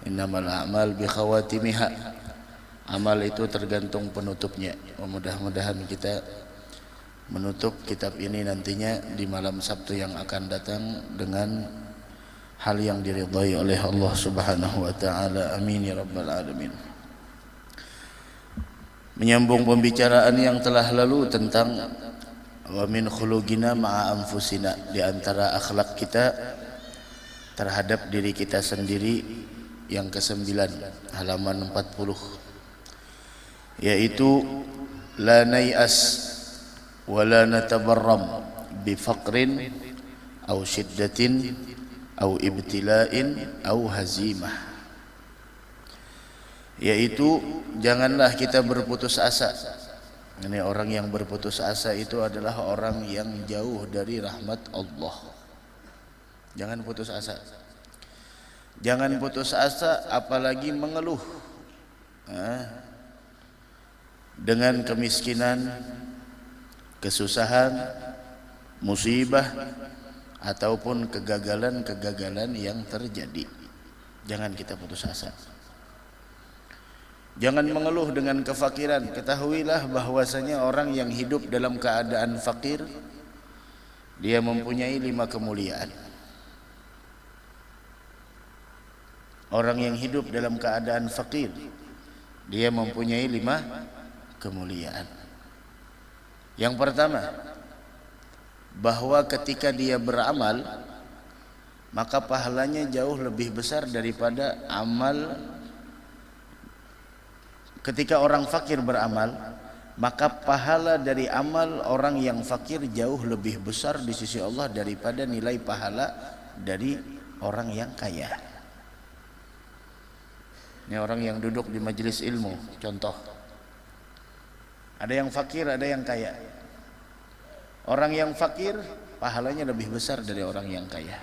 Innamal a'mal bi khawatimiha. Amal itu tergantung penutupnya. Mudah-mudahan kita menutup kitab ini nantinya di malam Sabtu yang akan datang dengan hal yang diridhai oleh Allah Subhanahu wa taala. Amin ya rabbal alamin. Menyambung pembicaraan yang telah lalu tentang wa min khuluqina ma'a anfusina, di antara akhlak kita terhadap diri kita sendiri, yang ke-9 halaman 40, yaitu la nay'as wa la natabarram bi faqrin aw shiddatin aw ibtila'in aw hazimah, yaitu janganlah kita berputus asa. Ini orang yang berputus asa itu adalah orang yang jauh dari rahmat Allah. Jangan putus asa. Jangan putus asa apalagi mengeluh dengan kemiskinan, kesusahan, musibah ataupun kegagalan-kegagalan yang terjadi. Jangan kita putus asa. Jangan mengeluh dengan kefakiran. Ketahuilah bahwasanya orang yang hidup dalam keadaan fakir, dia mempunyai 5 kemuliaan. Orang yang hidup dalam keadaan fakir, dia mempunyai 5 kemuliaan. Yang pertama, bahwa ketika dia beramal, maka pahalanya jauh lebih besar daripada amal. Ketika orang fakir beramal, maka pahala dari amal orang yang fakir jauh lebih besar di sisi Allah daripada nilai pahala dari orang yang kaya. Ini orang yang duduk di majelis ilmu, contoh. Ada yang fakir, ada yang kaya. Orang yang fakir pahalanya lebih besar dari orang yang kaya.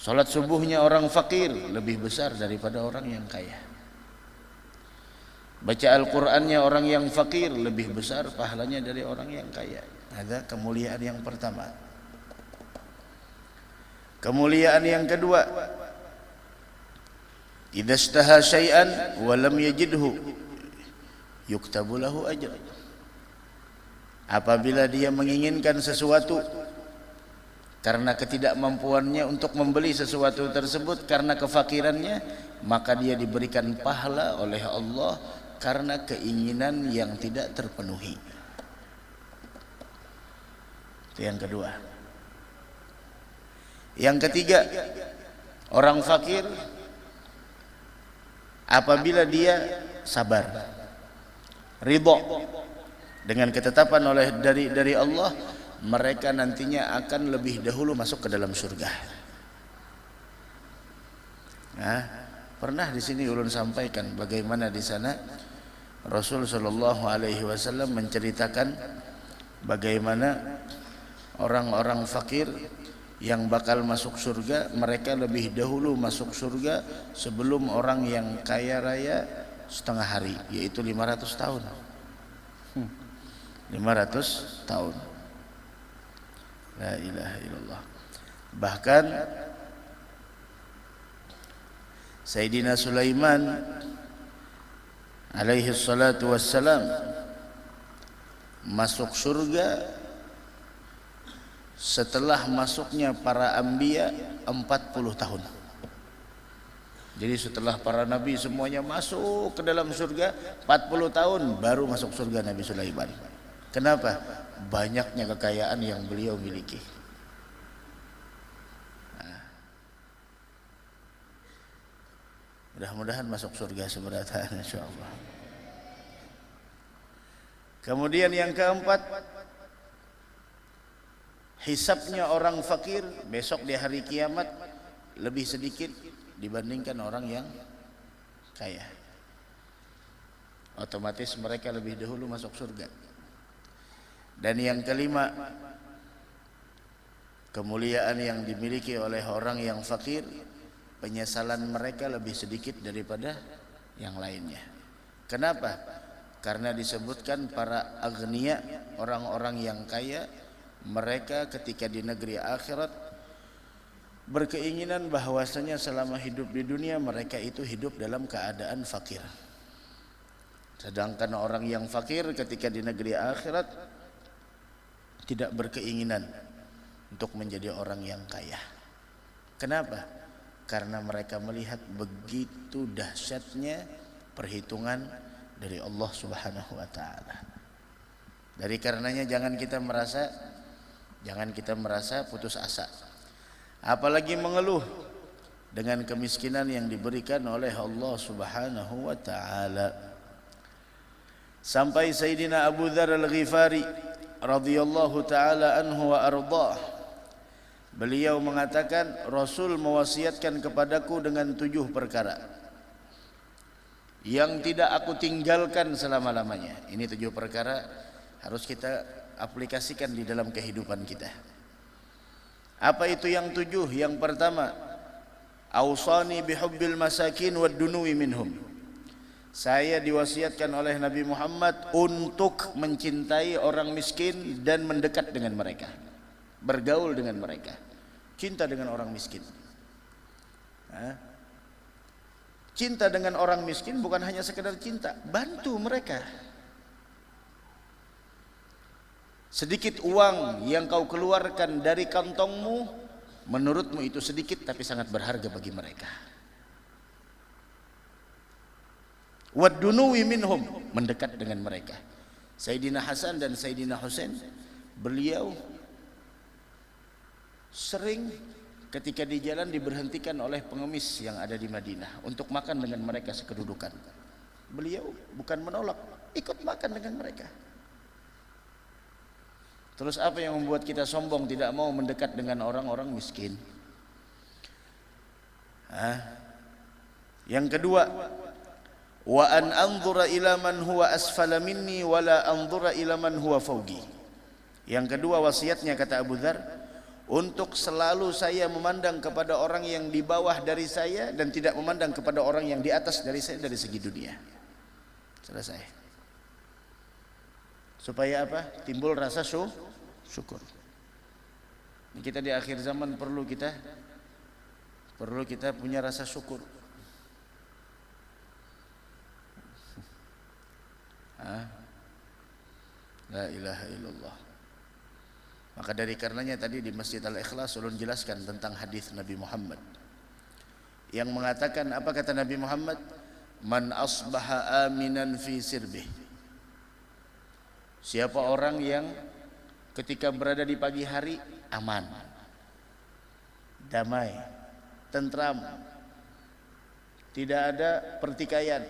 Salat subuhnya orang fakir lebih besar daripada orang yang kaya. Baca Al-Qur'annya orang yang fakir lebih besar pahalanya dari orang yang kaya. Ada kemuliaan yang pertama. Kemuliaan yang kedua, idza istaha syai'an wa lam yajidhu yuktabu lahu ajr. Apabila dia menginginkan sesuatu karena ketidakmampuannya untuk membeli sesuatu tersebut, karena kefakirannya, maka dia diberikan pahala oleh Allah karena keinginan yang tidak terpenuhi. Itu yang kedua. Yang ketiga, orang fakir apabila dia sabar, ridha dengan ketetapan dari Allah, mereka nantinya akan lebih dahulu masuk ke dalam surga. Nah, pernah di sini ulun sampaikan bagaimana di sana Rasul sallallahu alaihi wasallam menceritakan bagaimana orang-orang fakir yang bakal masuk surga, mereka lebih dahulu masuk surga sebelum orang yang kaya raya setengah hari, yaitu 500 tahun. 500 tahun. La ilaha illallah. Bahkan Sayyidina Sulaiman alaihi salatu wassalam masuk surga setelah masuknya para anbiya 40 tahun. Jadi setelah para nabi semuanya masuk ke dalam surga, 40 tahun baru masuk surga Nabi Sulaiman. Kenapa? Banyaknya kekayaan yang beliau miliki. Mudah-mudahan masuk surga seberatan, insyaallah. Kemudian yang keempat, hisabnya orang fakir besok di hari kiamat lebih sedikit dibandingkan orang yang kaya. Otomatis mereka lebih dahulu masuk surga. Dan yang kelima, kemuliaan yang dimiliki oleh orang yang fakir, penyesalan mereka lebih sedikit daripada yang lainnya. Kenapa? Karena disebutkan para agniya, orang-orang yang kaya, mereka ketika di negeri akhirat berkeinginan bahwasanya selama hidup di dunia mereka itu hidup dalam keadaan fakir. Sedangkan orang yang fakir ketika di negeri akhirat tidak berkeinginan untuk menjadi orang yang kaya. Kenapa? Karena mereka melihat begitu dahsyatnya perhitungan dari Allah Subhanahu wa taala. Dari karenanya jangan kita merasa putus asa. Apalagi mengeluh dengan kemiskinan yang diberikan oleh Allah Subhanahu wa taala. Sampai Sayyidina Abu Dzar Al-Ghifari radhiyallahu taala anhu wa ardhah, beliau mengatakan Rasul mewasiatkan kepadaku dengan 7 perkara yang tidak aku tinggalkan selama-lamanya. Ini 7 perkara harus kita aplikasikan di dalam kehidupan kita. Apa itu yang 7? Yang pertama, ausani bihubbil masakin wad dunuwi minhum. Saya diwasiatkan oleh Nabi Muhammad untuk mencintai orang miskin dan mendekat dengan mereka, bergaul dengan mereka, cinta dengan orang miskin. Cinta dengan orang miskin bukan hanya sekedar cinta, bantu mereka. Sedikit uang yang kau keluarkan dari kantongmu, menurutmu itu sedikit tapi sangat berharga bagi mereka. Wadunuwi minhum, mendekat dengan mereka. Sayyidina Hasan dan Sayyidina Husain, beliau sering ketika di jalan diberhentikan oleh pengemis yang ada di Madinah untuk makan dengan mereka sekedudukan. Beliau bukan menolak, ikut makan dengan mereka. Terus apa yang membuat kita sombong tidak mau mendekat dengan orang-orang miskin? Yang kedua, wa an anzura ila man huwa asfala minni wa la anzura ila man huwa fawqi. Yang kedua wasiatnya kata Abu Dzar, untuk selalu saya memandang kepada orang yang di bawah dari saya dan tidak memandang kepada orang yang di atas dari saya dari segi dunia. Selesai. Supaya apa? Timbul rasa syukur. Kita di akhir zaman perlu kita punya rasa syukur. La ilaha illallah. Maka dari karenanya tadi di Masjid Al-Ikhlas ulun jelaskan tentang hadis Nabi Muhammad yang mengatakan, apa kata Nabi Muhammad? Man asbaha aminan fi sirbih. Siapa orang yang ketika berada di pagi hari aman, damai, tentram, tidak ada pertikaian,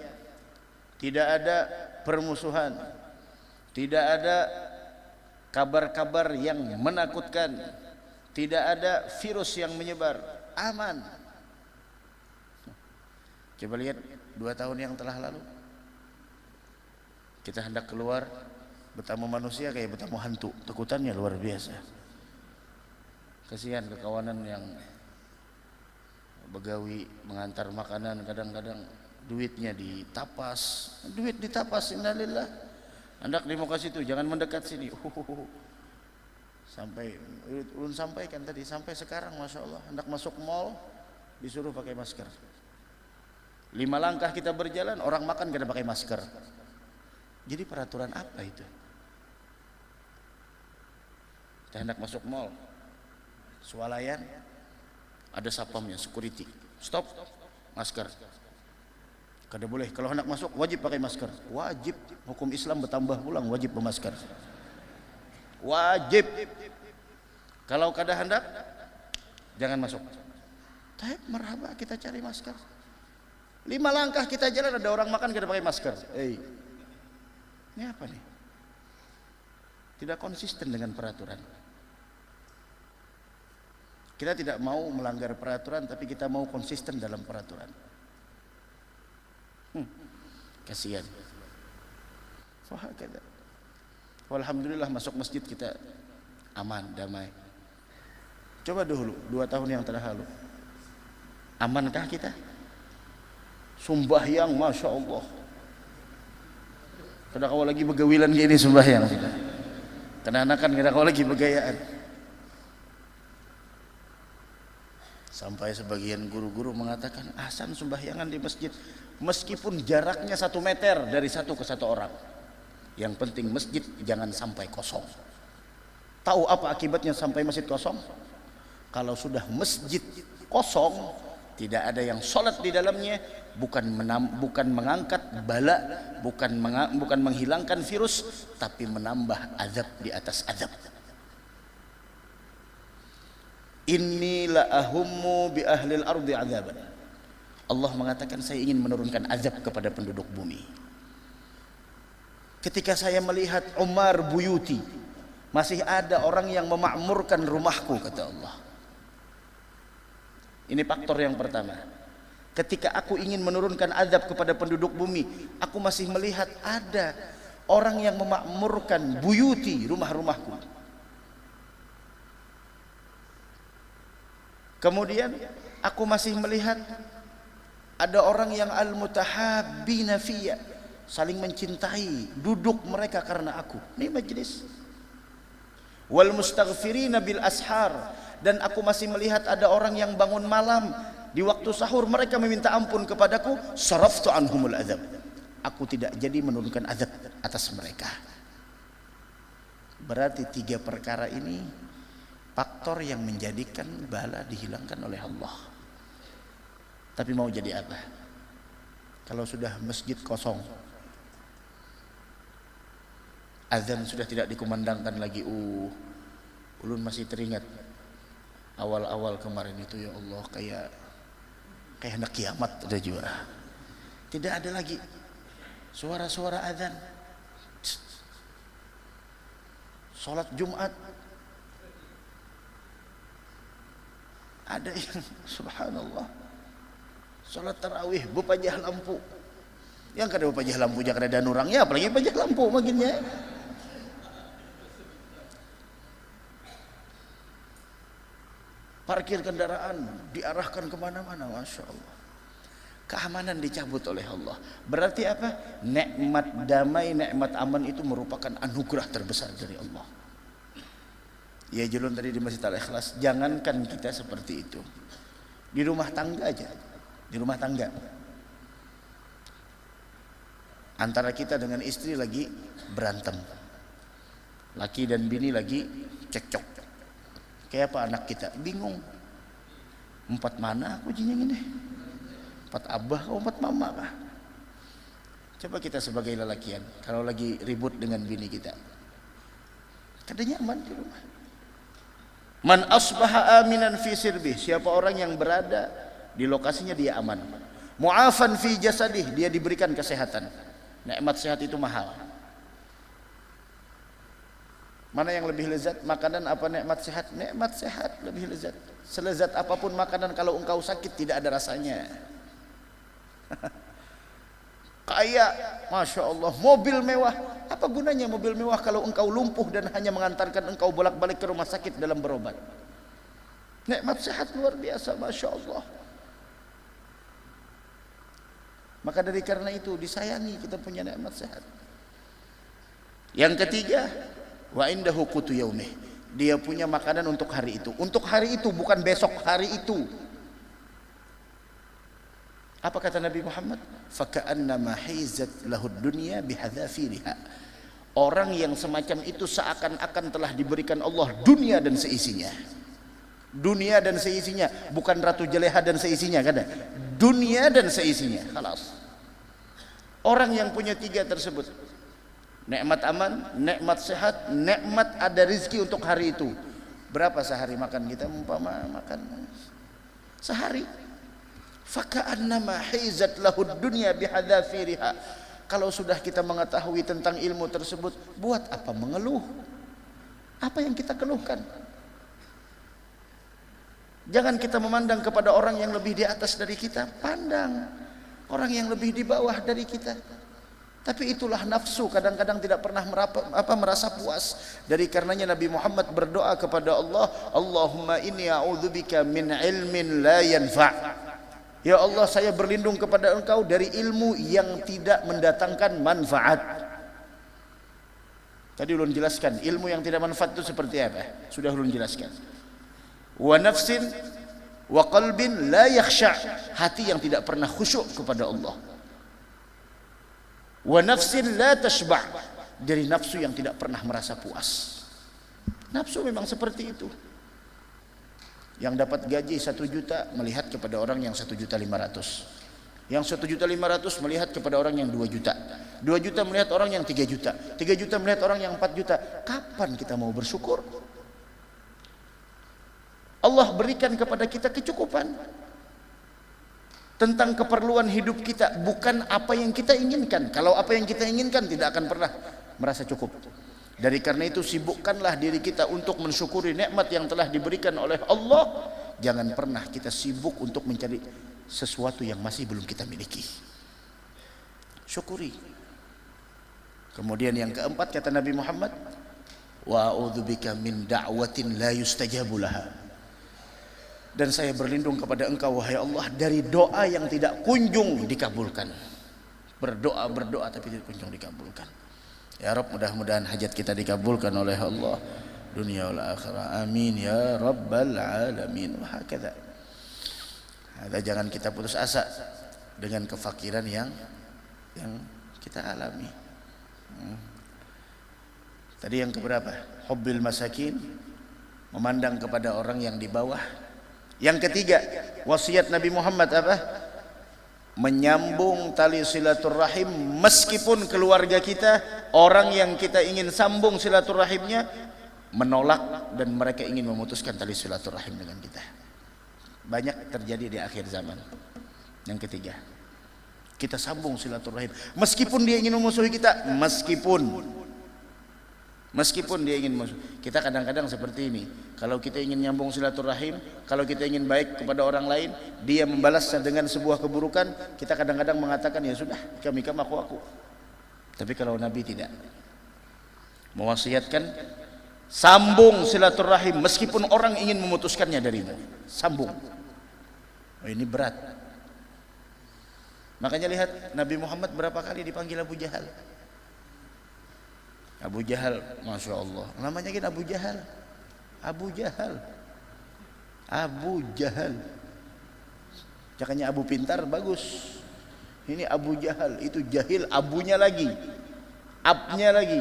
tidak ada permusuhan, tidak ada kabar-kabar yang menakutkan, tidak ada virus yang menyebar, aman. Coba lihat 2 tahun yang telah lalu, kita hendak keluar bertamu manusia kayak bertamu hantu, takutannya luar biasa. Kasihan kekawanan yang begawi mengantar makanan, kadang-kadang duitnya ditapas, innalillah. Hendak di muka situ, jangan mendekat sini. Sampai ulun sampaikan tadi, sampai sekarang masya Allah hendak masuk mall disuruh pakai masker. 5 langkah kita berjalan, orang makan kena pakai masker. Jadi peraturan apa itu? Kita hendak masuk mall, swalayan, ada sapamnya, security, stop, masker. Kada boleh, kalau hendak masuk wajib pakai masker. Wajib, hukum Islam bertambah pulang, wajib bermasker. Wajib. Kalau kada hendak, jangan masuk. Tapi merhaba kita cari masker. 5 langkah kita jalan ada orang makan kada pakai masker. Ini apa nih? Tidak konsisten dengan peraturan. Kita tidak mau melanggar peraturan, tapi kita mau konsisten dalam peraturan. Kasihan. Alhamdulillah masuk masjid kita aman, damai. Coba dulu 2 tahun yang telah lalu, amankah kita? Sembahyang masya Allah. Kada kau lagi begawilan gini sembahyang kita. Kenanakan kada kau lagi begayaan. Sampai sebagian guru-guru mengatakan azan sembahyangan di masjid meskipun jaraknya 1 meter dari satu ke satu orang, yang penting masjid jangan sampai kosong. Tahu apa akibatnya sampai masjid kosong? Kalau sudah masjid kosong, tidak ada yang sholat di dalamnya, bukan mengangkat bala, bukan menghilangkan virus, tapi menambah azab di atas azab. Inni la ahummu bi ahlil ardi azaban. Allah mengatakan saya ingin menurunkan azab kepada penduduk bumi. Ketika saya melihat Umar Buyuti, masih ada orang yang memakmurkan rumahku, kata Allah. Ini faktor yang pertama. Ketika aku ingin menurunkan azab kepada penduduk bumi, aku masih melihat ada orang yang memakmurkan buyuti, rumah-rumahku. Kemudian aku masih melihat ada orang yang al-mutahabbina fiyya, saling mencintai, duduk mereka karena aku. Ini majlis. Wal mustaghfirina bil ashar, dan aku masih melihat ada orang yang bangun malam di waktu sahur mereka meminta ampun kepadaku, saraftu anhumul azab. Aku tidak jadi menurunkan azab atas mereka. Berarti 3 perkara ini faktor yang menjadikan bala dihilangkan oleh Allah. Tapi mau jadi apa? Kalau sudah masjid kosong, azan sudah tidak dikumandangkan lagi. Ulun masih teringat awal-awal kemarin itu, ya Allah, kayak hendak kiamat ada juga. Tidak ada lagi suara-suara azan. Salat Jumat ada yang subhanallah, salat tarawih bepajah lampu, yang kada bepajah lampu jangan ada nurangnya, apalagi bepajah lampu makinnya. Parkir kendaraan diarahkan kemana-mana, masya Allah. Keamanan dicabut oleh Allah. Berarti apa? Nikmat damai, nikmat aman itu merupakan anugerah terbesar dari Allah. Ya Julun tadi di Masjid Al-Ikhlas, jangankan kita seperti itu, di rumah tangga aja, di rumah tangga antara kita dengan istri lagi berantem, laki dan bini lagi cekcok, kayak apa anak kita bingung, 4 mana aku jinjing ini, 4 abah kau 4 mama kah? Coba kita sebagai lelakian kalau lagi ribut dengan bini kita, kadang nyaman di rumah. Man asbaha aminan fi sirbih, siapa orang yang berada di lokasinya dia aman. Mu'afan fi jasadih, dia diberikan kesehatan. Nikmat sehat itu mahal. Mana yang lebih lezat, makanan apa nikmat sehat? Nikmat sehat lebih lezat. Selezat apapun makanan, kalau engkau sakit tidak ada rasanya. Kaya, masya Allah, mobil mewah. Apa gunanya mobil mewah kalau engkau lumpuh dan hanya mengantarkan engkau bolak-balik ke rumah sakit dalam berobat? Nikmat sehat luar biasa, masya Allah. Maka dari karena itu disayangi kita punya nikmat sehat. Yang ketiga, wa indahu qutu yaumih, dia punya makanan untuk hari itu. Untuk hari itu, bukan besok, hari itu. Apa kata Nabi Muhammad? Faka'annama hizat lahud dunya bihadzafiriha. Orang yang semacam itu seakan-akan telah diberikan Allah dunia dan seisinya. Dunia dan seisinya, bukan Ratu Jeleha dan seisinya, kada. Dunia dan seisinya, khalas. Orang yang punya 3 tersebut, nikmat aman, nikmat sehat, nikmat ada rezeki untuk hari itu. Berapa sehari makan kita? Umpama makan sehari. Faka'annama hizat lahud dunya bihadzafiriha. Kalau sudah kita mengetahui tentang ilmu tersebut, buat apa mengeluh? Apa yang kita keluhkan? Jangan kita memandang kepada orang yang lebih di atas dari kita, pandang orang yang lebih di bawah dari kita. Tapi itulah nafsu, kadang-kadang tidak pernah merasa puas. Dari karenanya Nabi Muhammad berdoa kepada Allah, Allahumma inni a'udzubika min ilmin la yanfa'. Ya Allah, saya berlindung kepada Engkau dari ilmu yang tidak mendatangkan manfaat. Tadi ulun jelaskan, ilmu yang tidak manfaat itu seperti apa? Sudah ulun jelaskan. Wa nafsin wa qalbin la yakhsha, hati yang tidak pernah khusyuk kepada Allah, wa nafsin la tashba', dari nafsu yang tidak pernah merasa puas. Nafsu memang seperti itu. Yang dapat gaji 1 juta melihat kepada orang yang 1.500.000, yang 1.500.000 melihat kepada orang yang 2 juta, 2 juta melihat orang yang 3 juta, 3 juta melihat orang yang 4 juta. Kapan kita mau bersyukur? Allah berikan kepada kita kecukupan tentang keperluan hidup kita, bukan apa yang kita inginkan. Kalau apa yang kita inginkan tidak akan pernah merasa cukup. Dari karena itu sibukkanlah diri kita untuk mensyukuri nikmat yang telah diberikan oleh Allah. Jangan pernah kita sibuk untuk mencari sesuatu yang masih belum kita miliki. Syukuri. Kemudian yang keempat kata Nabi Muhammad, wa a'udzubika min da'watin la yustajabu laha, dan saya berlindung kepada engkau wahai Allah dari doa yang tidak kunjung dikabulkan. Berdoa tapi tidak kunjung dikabulkan. Ya Rabb, mudah-mudahan hajat kita dikabulkan oleh Allah dunia wal akhirah. Amin ya rabbal alamin. Wa hakadha. Jangan kita putus asa dengan kefakiran yang kita alami. Tadi yang keberapa? Hubbil masakin, memandang kepada orang yang di bawah. Yang ketiga, wasiat Nabi Muhammad apa? Menyambung tali silaturahim, meskipun keluarga kita, orang yang kita ingin sambung silaturahimnya menolak dan mereka ingin memutuskan tali silaturahim dengan kita. Banyak terjadi di akhir zaman. Yang ketiga, kita sambung silaturahim meskipun dia ingin memusuhi kita, meskipun dia ingin musuh. Kita kadang-kadang seperti ini. Kalau kita ingin nyambung silaturahim, kalau kita ingin baik kepada orang lain, dia membalasnya dengan sebuah keburukan, kita kadang-kadang mengatakan ya sudah, kami aku. Tapi kalau Nabi tidak, mewasiatkan sambung silaturahim meskipun orang ingin memutuskannya darimu. Sambung. Oh, ini berat. Makanya lihat Nabi Muhammad berapa kali dipanggil Abu Jahal. Abu Jahal, Masya Allah, namanya kan Abu Jahal. Jangannya Abu pintar, bagus. Ini Abu Jahal, itu jahil, abunya lagi, abnya lagi.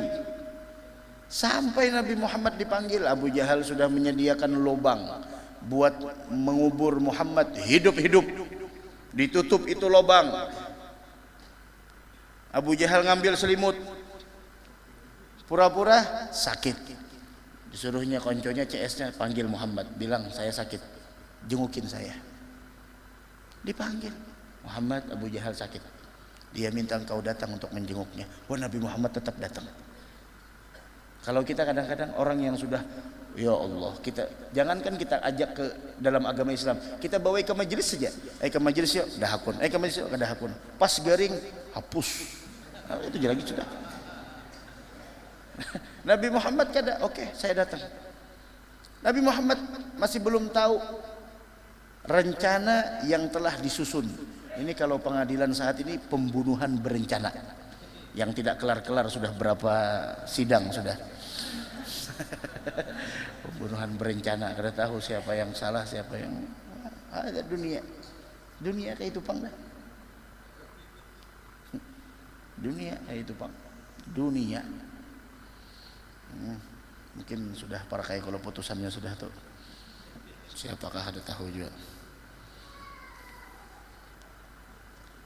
Sampai Nabi Muhammad dipanggil, Abu Jahal sudah menyediakan lubang buat mengubur Muhammad hidup-hidup. Ditutup itu lubang. Abu Jahal ngambil selimut, pura-pura sakit. Disuruhnya konconya, CS-nya, panggil Muhammad, bilang saya sakit, jengukin saya. Dipanggil Muhammad, Abu Jahal sakit. Dia minta engkau datang untuk menjenguknya. Wah, Nabi Muhammad tetap datang. Kalau kita kadang-kadang orang yang sudah, ya Allah, kita jangankan kita ajak ke dalam agama Islam, kita bawa ke majelis saja. Ke majelis yuk, dahakun. Ke majelis yuk, dahakun. Pas garing, hapus. Nah, itu lagi sudah. Nabi Muhammad kada, oke, saya datang. Nabi Muhammad masih belum tahu rencana yang telah disusun. Ini kalau pengadilan saat ini pembunuhan berencana yang tidak kelar-kelar, sudah berapa sidang sudah. Pembunuhan berencana, kada tahu siapa yang salah, siapa yang ada. Dunia kayak itu pang dah. Dunia kayak itu pang. Dunia. Mungkin sudah para kayak kalau putusannya sudah tuh, siapakah ada tahu juga.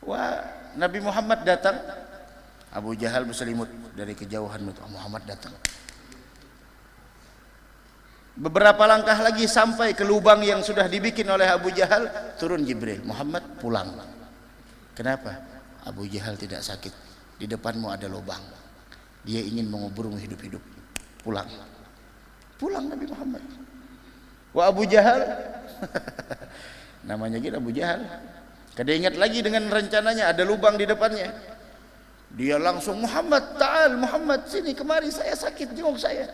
Wah, Nabi Muhammad datang, Abu Jahal berselimut dari kejauhan. Muhammad datang. Beberapa langkah lagi sampai ke lubang yang sudah dibikin oleh Abu Jahal, turun Jibril. Muhammad, pulang. Kenapa? Abu Jahal tidak sakit, di depanmu ada lubang, dia ingin menguburmu hidup-hidup. Pulang Nabi Muhammad. Wah, Abu Jahal namanya gitu, Abu Jahal, kada ingat lagi dengan rencananya, ada lubang di depannya. Dia langsung, Muhammad, ta'al, Muhammad, sini kemari, saya sakit, jenguk saya.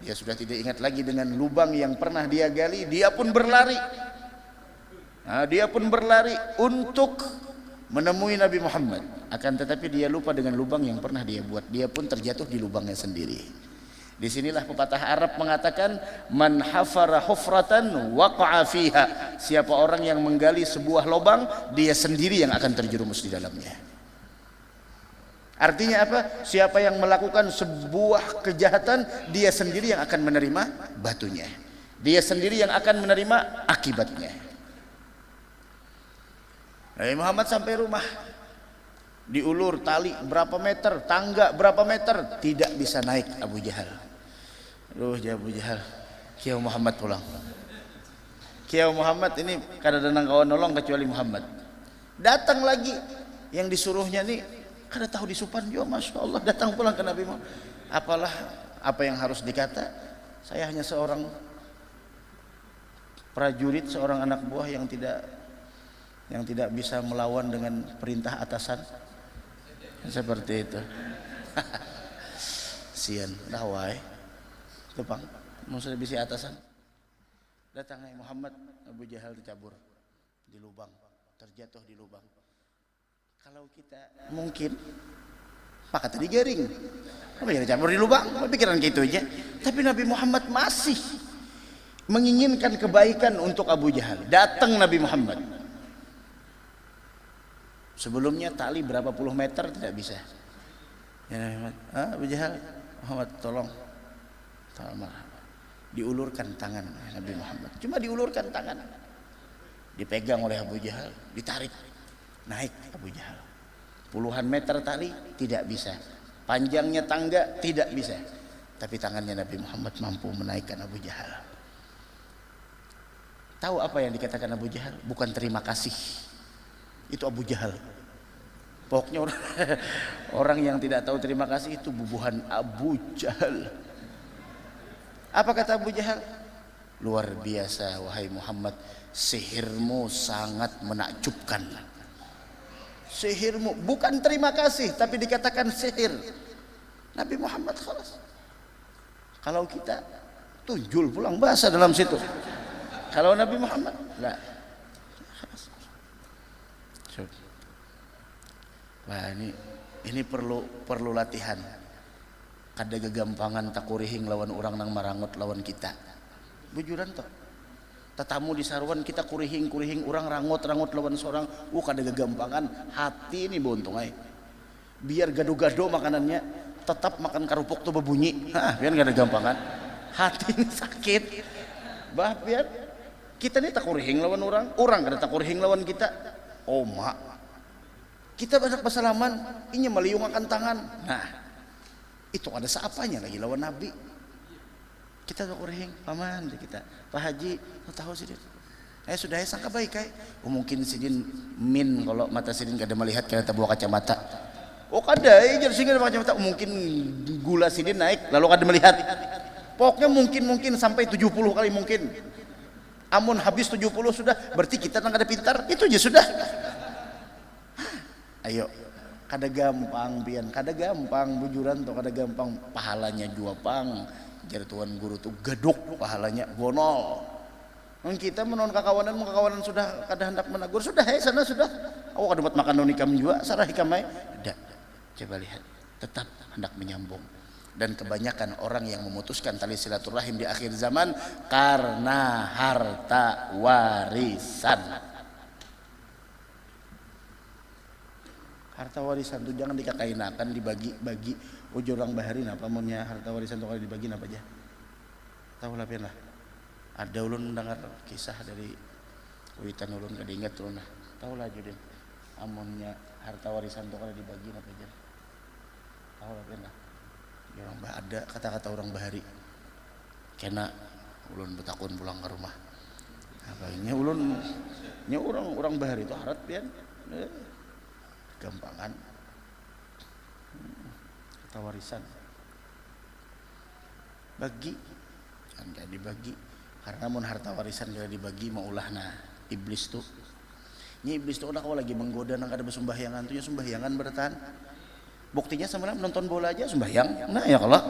Dia sudah tidak ingat lagi dengan lubang yang pernah dia gali. Dia pun berlari. Dia pun berlari untuk menemui Nabi Muhammad. Akan tetapi dia lupa dengan lubang yang pernah dia buat. Dia pun terjatuh di lubangnya sendiri. Disinilah pepatah Arab mengatakan, man hafara hufratan waqa'a fiha. Siapa orang yang menggali sebuah lubang, dia sendiri yang akan terjerumus di dalamnya. Artinya apa? Siapa yang melakukan sebuah kejahatan, dia sendiri yang akan menerima batunya. Dia sendiri yang akan menerima akibatnya. Nabi Muhammad sampai rumah, diulur tali berapa meter, tangga berapa meter, tidak bisa naik Abu Jahal. Aduh, Abu Jahal, Kiai Muhammad pulang. Kiai Muhammad ini kadang-kadang kawan nolong kecuali Muhammad. Datang lagi yang disuruhnya nih, kada tahu disupan juga, masya Allah, datang pulang ke Nabi Muhammad. Apalah apa yang harus dikata? Saya hanya seorang prajurit, seorang anak buah yang tidak bisa melawan dengan perintah atasan. Seperti itu. Sian, dah wae. Tepang, mau sudah bisa atasan. Datangnya Muhammad, Abu Jahal dicabur di lubang, terjatuh di lubang. Kalau kita mungkin maka tadi garing, apa yang dicabur di lubang, pikiran gitu aja. Tapi Nabi Muhammad masih menginginkan kebaikan untuk Abu Jahal. Datang Nabi Muhammad. Sebelumnya tali berapa puluh meter tidak bisa. Ya Nabi Muhammad, Abu Jahal, Muhammad tolong. Diulurkan tangan Nabi Muhammad, cuma diulurkan tangan, dipegang oleh Abu Jahal, ditarik, naik Abu Jahal. Puluhan meter tali tidak bisa, panjangnya tangga tidak bisa, tapi tangannya Nabi Muhammad mampu menaikkan Abu Jahal. Tahu apa yang dikatakan Abu Jahal? Bukan terima kasih, itu Abu Jahal. Pokoknya orang yang tidak tahu terima kasih itu bubuhan Abu Jahal. Apa kata Abu Jahal? Luar biasa wahai Muhammad, sihirmu sangat menakjubkan. Sihirmu bukan terima kasih, tapi dikatakan sihir. Nabi Muhammad khalas. Kalau kita tunjul pulang bahasa dalam situ. Kalau Nabi Muhammad enggak. Wah, ini perlu latihan. Kada gegampangan tak kurihing lawan orang nang marangot lawan kita. Bujuran toh. Tetamu di sarwan kita kurihing orang rangot lawan seorang. Kada gegampangan. Hati ini bontong ay. Biar gado-gado makanannya, tetap makan kerupuk tuh berbunyi. Biar kada gampangan. Hati ini sakit. Bah biar kita nih tak kurihing lawan orang kada tak kurihing lawan kita. Mak. Kita banyak bersalaman, inya meliungkan tangan. Nah, itu ada seapanya lagi lawan Nabi. Kita tak kurihing, paman kita, Pak Haji, tahu sidin. Sudah sangka baik mungkin sidin min kalau mata sidin kada melihat karena tak bawa kacamata. Kada jadi sehingga ada kacamata. Mungkin gula sidin naik lalu kada melihat. Pokoknya mungkin sampai 70 kali mungkin. Amun habis 70 sudah, berarti kita nang kada pintar. Itu aja sudah. Ayo, kada gampang pian, kada gampang bujuran tuh, kada gampang pahalanya jua pang. Jar tuan guru tuh gaduk pahalanya gonol. Kita menon kakawanan sudah kada hendak menegur, sudah sana sudah. Kada dapat makan non ikam juga, sarah ikam tidak. Coba lihat, tetap hendak menyambung. Dan kebanyakan orang yang memutuskan tali silaturahim di akhir zaman karena harta warisan. Harta warisan itu jangan dikakainakan, dibagi-bagi. Ujur orang baharin apa maunya harta warisan itu kalau dibagi apa aja. Tahu lah pian lah. Ada ulun mendengar kisah dari witan ulun kada ingat ulun lah. Tahu lah judin. Amunnya harta warisan itu kalau dibagi apa aja. Tahu lah pian lah. Orang ada kata-kata orang bahari. Kena ulun betakun pulang ke rumah. Apa ini ulun nya orang bahari itu harat pian. Gampangan harta warisan bagi jangan gak dibagi, karena mun harta warisan gak dibagi maulahna iblis tuh udah kau lagi menggoda nang kada bersembahyangan tuh ya sembahyangan bertahan buktinya sama nonton bola aja sembahyang. Nah ya kalau